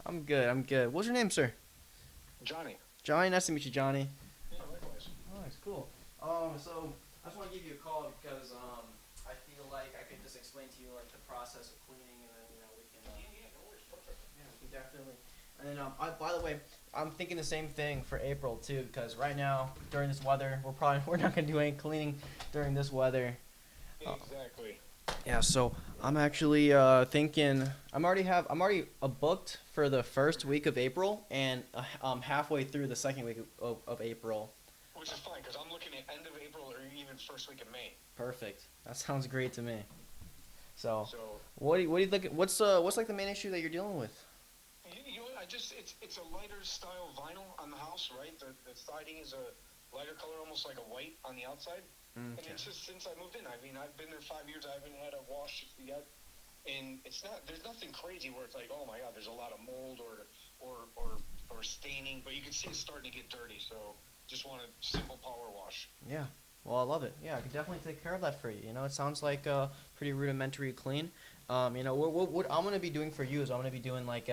I'm good. I'm good. What's your name, sir? Johnny. Johnny. Nice to meet you, Johnny. Yeah, likewise. Nice, cool. So I just want to give you a call because I feel like I could just explain to you like the process of cleaning, and then we can Yeah, no worries. Perfect. yeah, we can definitely. And then by the way, I'm thinking the same thing for April too, because right now during this weather, we're not gonna do any cleaning during this weather. Uh, Exactly. Yeah, so I'm actually thinking I'm already booked for the first week of April and halfway through the second week of April. Which is fine because I'm looking at end of April or even first week of May. Perfect. That sounds great to me. So, So what do you think? What's like the main issue that you're dealing with? you know what? It's a lighter style vinyl on the house, right? The siding is a lighter color, almost like a white on the outside. And Okay. it's just since I moved in. I mean, I've been there 5 years. I haven't had a wash yet, and it's not. There's nothing crazy where it's like, oh my god, there's a lot of mold or staining, but you can see it's starting to get dirty. So just want a simple power wash. Yeah. Well, I love it. Yeah, I can definitely take care of that for you. It sounds like pretty rudimentary clean. What I'm gonna be doing for you is I'm gonna be doing like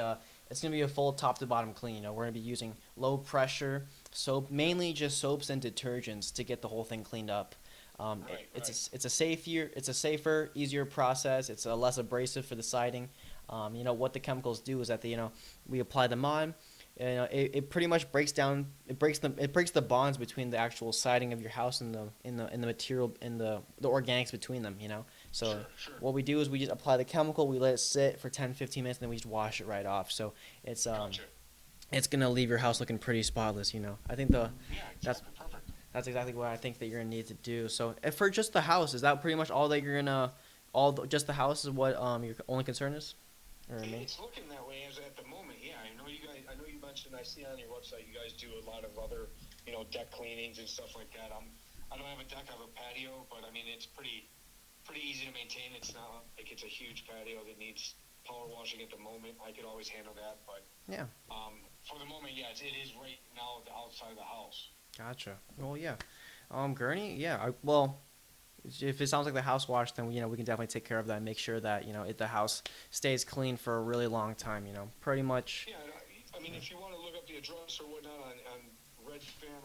it's gonna be a full top to bottom clean. We're gonna be using low pressure soap, mainly just soaps and detergents to get the whole thing cleaned up. Right, right. It's a safer, easier process. It's less abrasive for the siding. What the chemicals do is that we apply them on. It pretty much breaks the bonds between the actual siding of your house and the material in the organics between them. So Sure, sure. what we do is we just apply the chemical, we let it sit for 10 15 minutes, and then we just wash it right off. So it's um Gotcha. it's gonna leave your house looking pretty spotless. I think the Yeah, that's exactly. Perfect. that's exactly what I think that you're gonna need to do. So if for just the house, is that pretty much all that you're gonna just the house is what your only concern is, or me? It's looking that way as at the moment. Yeah, I know you guys. I know you mentioned. I see on your website you guys do a lot of other, deck cleanings and stuff like that. I don't have a deck. I have a patio, but I mean it's pretty easy to maintain. It's not like it's a huge patio that needs power washing at the moment. I could always handle that, but Yeah. for the moment, yes, it is right now the outside of the house. Gotcha. Well, yeah. Gurney, yeah. Well, if it sounds like the house wash, then we can definitely take care of that and make sure that the house stays clean for a really long time. Pretty much. Yeah, and I mean, if you want to look up the address or whatnot on Redfin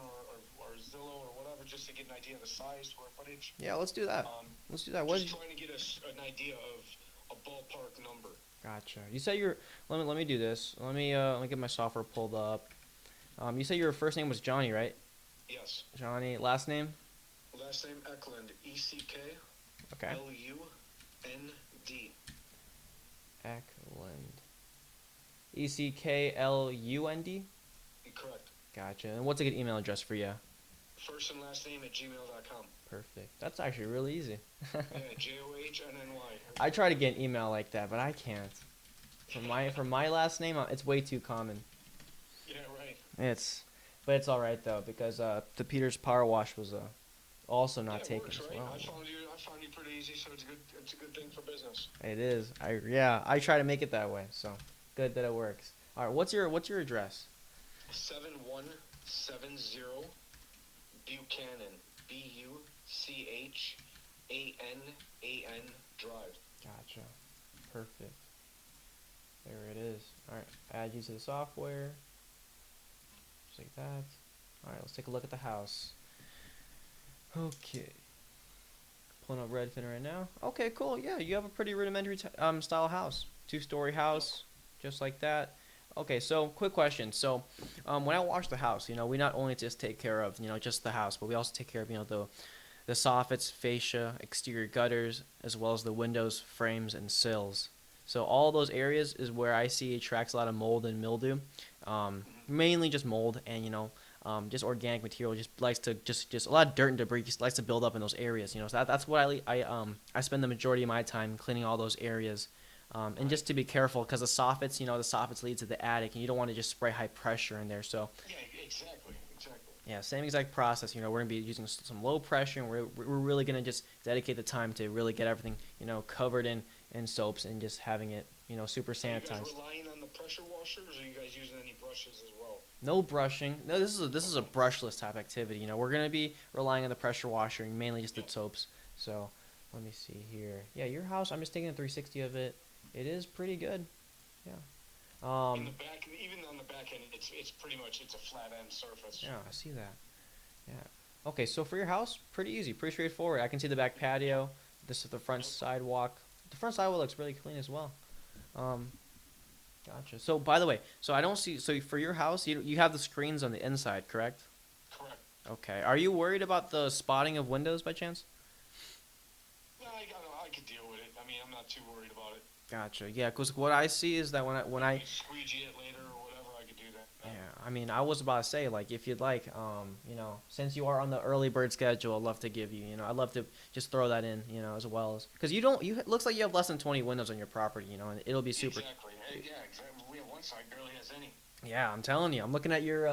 or Zillow or whatever, just to get an idea of the size, square footage, Yeah, let's do that. um, Let's do that. just trying to get us an idea of a ballpark number. Gotcha. You said you're. Let me do this. Let me get my software pulled up. You said your first name was Johnny, right? Yes. Johnny. Last name? Last name Ecklund, Okay. Ecklund. Ecklund. Ecklund. Correct. Gotcha. And what's a good email address for you? First and last name at gmail.com. Perfect. That's actually really easy. Yeah, Johnnny. I try to get an email like that, but I can't. For my last name, it's way too common. Yeah, right. But it's all right though because the Peter's Power Wash was also Yeah, not it taken works, as right? well. I found you pretty easy, so it's a good. It's a good thing for business. It is. I try to make it that way. So good that it works. All right. What's your address? 7170 Buchanan, Buchanan Drive. Gotcha. Perfect. There it is. All right. Add you to the software. Just like that. All right. Let's take a look at the house. Okay. Pulling up Redfin right now. Okay, cool. Yeah, you have a pretty rudimentary style house. Two-story house, just like that. Okay, so quick question. So, when I wash the house, we not only just take care of just the house, but we also take care of the soffits, fascia, exterior gutters, as well as the windows, frames, and sills. So all those areas is where I see attracts a lot of mold and mildew, mainly just mold and just organic material. Just likes to just a lot of dirt and debris just likes to build up in those areas. So that's what I spend the majority of my time cleaning all those areas. And Right. just to be careful because the soffits lead to the attic, and you don't want to just spray high pressure in there. So Yeah, exactly, exactly. yeah, same exact process. We're gonna be using some low pressure, and we're really gonna just dedicate the time to really get everything covered in soaps and just having it super Are you guys sanitized. relying on the pressure washers, or are you guys using any brushes as well? No brushing. No, this is a Okay. brushless type activity. We're gonna be relying on the pressure washer and mainly just the Yeah. soaps. So let me see here. Yeah, your house. I'm just taking a 360 of it. It is pretty good. Yeah. In Um, the back, even on the back end, it's pretty much it's a flat end surface. yeah, I see that. Yeah. Okay, so for your house, pretty easy, pretty straightforward. I can see the back patio. This is the front Yep. sidewalk. The front sidewalk looks really clean as well. Um, Gotcha. So by the way, so I don't see. So for your house, you have the screens on the inside, correct? Correct. Okay. Are you worried about the spotting of windows by chance? No, I could deal with it. I mean, I'm not too worried about it. Gotcha. Yeah, because what I see is that when If I we squeegee it later or whatever, I could do that. yeah, I mean, I was about to say like if you'd like, since you are on the early bird schedule, I'd love to give you, I'd love to just throw that in, as well as because you don't, you it looks like you have less than 20 windows on your property, and it'll be super. Exactly. Yeah, exactly. We have one side barely has any. Yeah, I'm telling you, I'm looking at your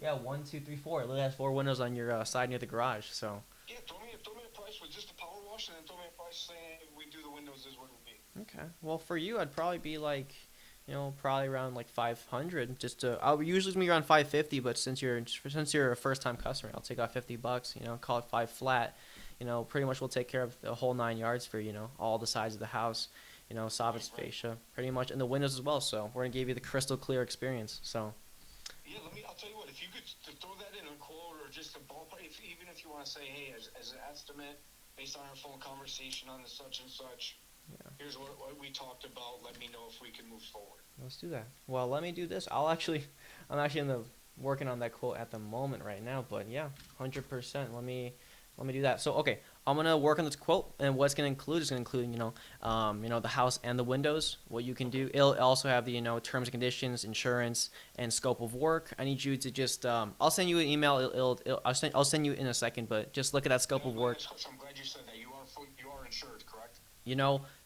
yeah, one, two, three, four. It has four windows on your side near the garage, so. Yeah, throw me a price with just the power wash, and then throw me a price saying if we do the windows, this is what it would be. Okay. Well, for you, I'd probably be like, probably around like 500. Just to, I'll usually be around 550, but since you're a first time customer, I'll take off $50. Call it five flat. Pretty much we'll take care of the whole 9 yards for all the sides of the house. Soffits, Right. fascia, pretty much, and the windows as well. So we're gonna give you the crystal clear experience. So. Yeah, I'll tell you what. If you could throw that in a quote or just a ballpark, even if you want to say, hey, as an estimate based on our phone conversation on the such and such, Yeah. here's what we talked about. Let me know if we can move forward. Let's do that. Well, let me do this. I'm actually working on that quote at the moment right now. But yeah, 100%. Let me do that. So okay, I'm gonna work on this quote, and what's gonna include is gonna include the house and the windows. What you can do. It'll also have the terms and conditions, insurance, and scope of work. I need you to just I'll send you an email. I'll send you in a second, but just look at that scope of work. I'm glad you said that. You are insured, correct?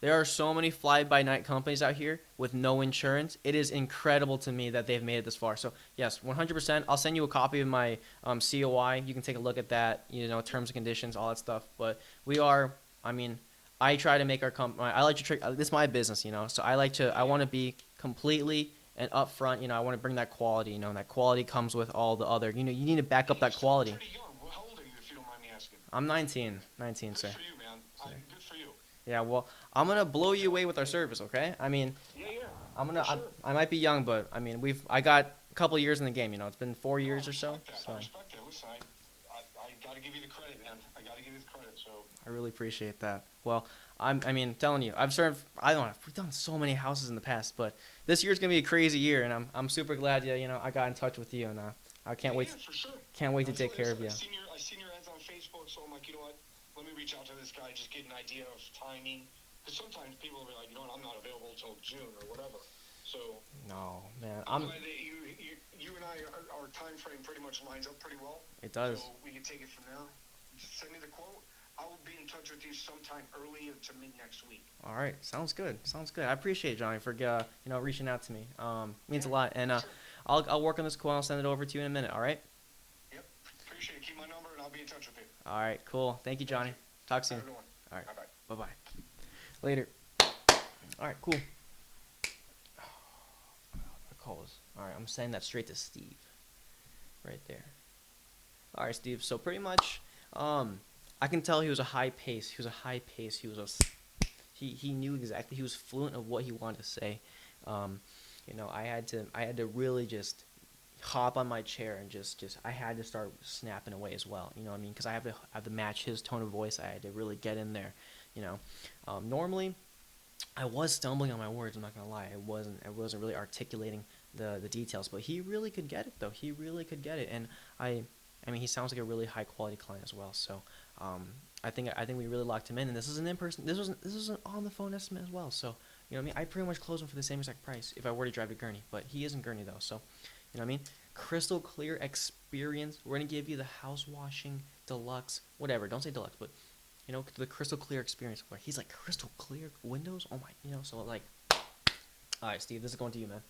There are so many fly-by-night companies out here with no insurance. It is incredible to me that they've made it this far. So, yes, 100%. I'll send you a copy of my COI. You can take a look at that, terms and conditions, all that stuff. But I mean, I try to make our company, I like to trick, this is my business, so I want to be completely and upfront, I want to bring that quality, and that quality comes with all the other, you need to back up You're that still quality. pretty young. Well, how old are you, if you don't mind me asking? I'm 19, Good sir. for you, man. Good for you. Yeah, well, I'm gonna blow you away with our service, okay? I mean, Yeah, I'm for gonna. sure. I might be young, but I mean, I got a couple years in the game. It's been 4 years I or so. respect that. So I respect that. Listen, I got to give you the credit, man. I got to give you the credit. So I really appreciate that. Well, I mean, telling you, I've served. I don't know. We've done so many houses in the past, but this year's gonna be a crazy year, and I'm super glad I got in touch with you, and I can't wait. yeah, for sure. Can't wait to take care of you. I seen your ads on Facebook, so I'm like, you know what? Let me reach out to this guy, just get an idea of timing. Because sometimes people will be like, you know what? I'm not available until June or whatever. So No, man, I'm glad that you and I, our time frame pretty much lines up pretty well. It does. So we can take it from there. Just send me the quote. I will be in touch with you sometime early to mid next week. All right, sounds good. Sounds good. I appreciate it, Johnny, for reaching out to me. Means a Yeah, lot, and sure. I'll work on this quote. I'll send it over to you in a minute. All right. Yep. Appreciate it. Keep my number, and I'll be in touch with you. All right. Cool. Thank you, Johnny. Talk soon. Have a good one. All right. Bye-bye. Bye bye. Later. All right. Cool. Calls. All right. I'm sending that straight to Steve. Right there. All right, Steve. So pretty much, I can tell he was a high pace. He was a high pace. He knew exactly. He was fluent of what he wanted to say. I had to really just hop on my chair and I had to start snapping away as well. You know what I mean? Because I have to match his tone of voice. I had to really get in there. Normally, I was stumbling on my words. I'm not gonna lie. I wasn't really articulating the details, but he really could get it though. He really could get it, and I mean, he sounds like a really high quality client as well. So, I think we really locked him in, and this is an in person. This was an on the phone estimate as well. So, you know what I mean? I pretty much closed him for the same exact price if I were to drive to Gurney, but he isn't Gurney though. So, you know what I mean? Crystal clear experience. We're gonna give you the house washing deluxe, whatever. Don't say deluxe, but the crystal clear experience. Where he's like crystal clear windows. Oh my, so like, all right, Steve, this is going to you, man.